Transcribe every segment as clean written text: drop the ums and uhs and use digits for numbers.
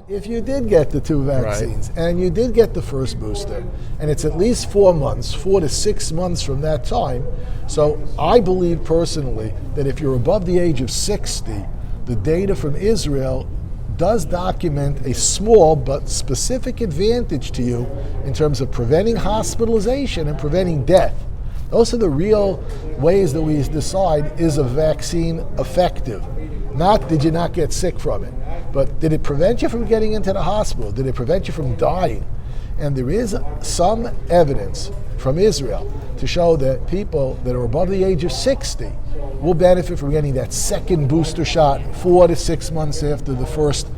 If you did get the two vaccines and you did get the first booster, and it's at least 4 months, 4 to 6 months from that time, so I believe personally that if you're above the age of 60, the data from Israel does document a small but specific advantage to you in terms of preventing hospitalization and preventing death. Those are the real ways that we decide, is a vaccine effective? Not did you not get sick from it, but did it prevent you from getting into the hospital? Did it prevent you from dying? And there is some evidence from Israel to show that people that are above the age of 60 will benefit from getting that second booster shot 4 to 6 months after the first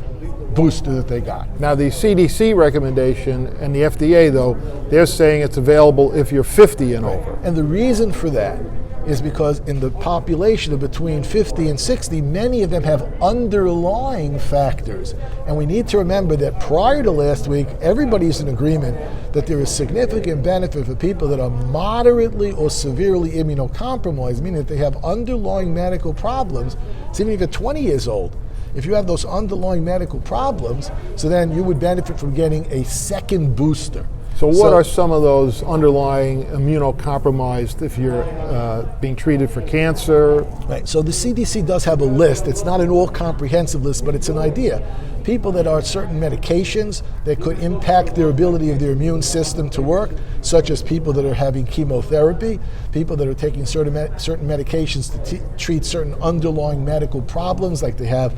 booster that they got. Now the CDC recommendation and the FDA, though, they're saying it's available if you're 50 and over. And the reason for that is because in the population of between 50 and 60, many of them have underlying factors. And we need to remember that prior to last week, everybody's in agreement that there is significant benefit for people that are moderately or severely immunocompromised, meaning that they have underlying medical problems. So even if you're 20 years old, if you have those underlying medical problems, so then you would benefit from getting a second booster. So what are some of those underlying immunocompromised if you're being treated for cancer? Right, so the CDC does have a list. It's not an all-comprehensive list, but it's an idea. People that are on certain medications that could impact their ability of their immune system to work, such as people that are having chemotherapy, people that are taking certain medications to treat certain underlying medical problems, like they have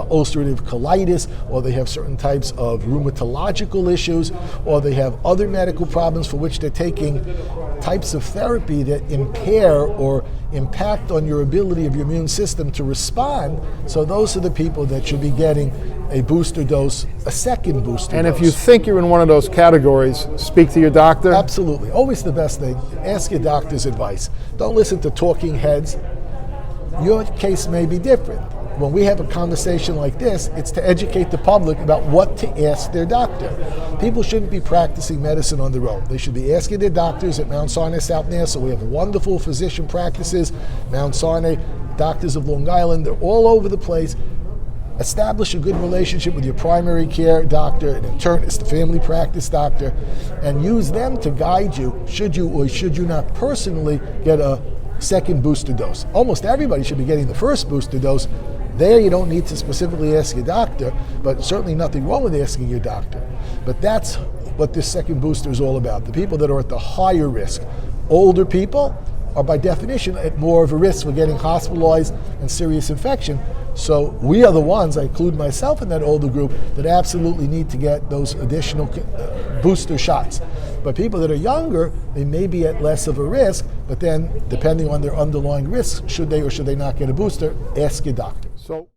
ulcerative colitis, or they have certain types of rheumatological issues, or they have other medical problems for which they're taking types of therapy that impair or impact on your ability of your immune system to respond. So those are the people that should be getting a booster dose, a second booster dose. And if you think you're in one of those categories, speak to your doctor? Absolutely. Always the best thing. Ask your doctor's advice. Don't listen to talking heads. Your case may be different. When we have a conversation like this, it's to educate the public about what to ask their doctor. People shouldn't be practicing medicine on their own. They should be asking their doctors at Mount Sinai South NASA. We have wonderful physician practices, Mount Sinai, doctors of Long Island, they're all over the place. Establish a good relationship with your primary care doctor, an internist, a family practice doctor, and use them to guide you, should you or should you not personally get a second booster dose. Almost everybody should be getting the first booster dose. There you don't need to specifically ask your doctor, but certainly nothing wrong with asking your doctor. But that's what this second booster is all about. The people that are at the higher risk, older people, are by definition at more of a risk for getting hospitalized and serious infection. So we are the ones, I include myself in that older group, that absolutely need to get those additional booster shots. But people that are younger, they may be at less of a risk, but then depending on their underlying risks, should they or should they not get a booster, ask your doctor. So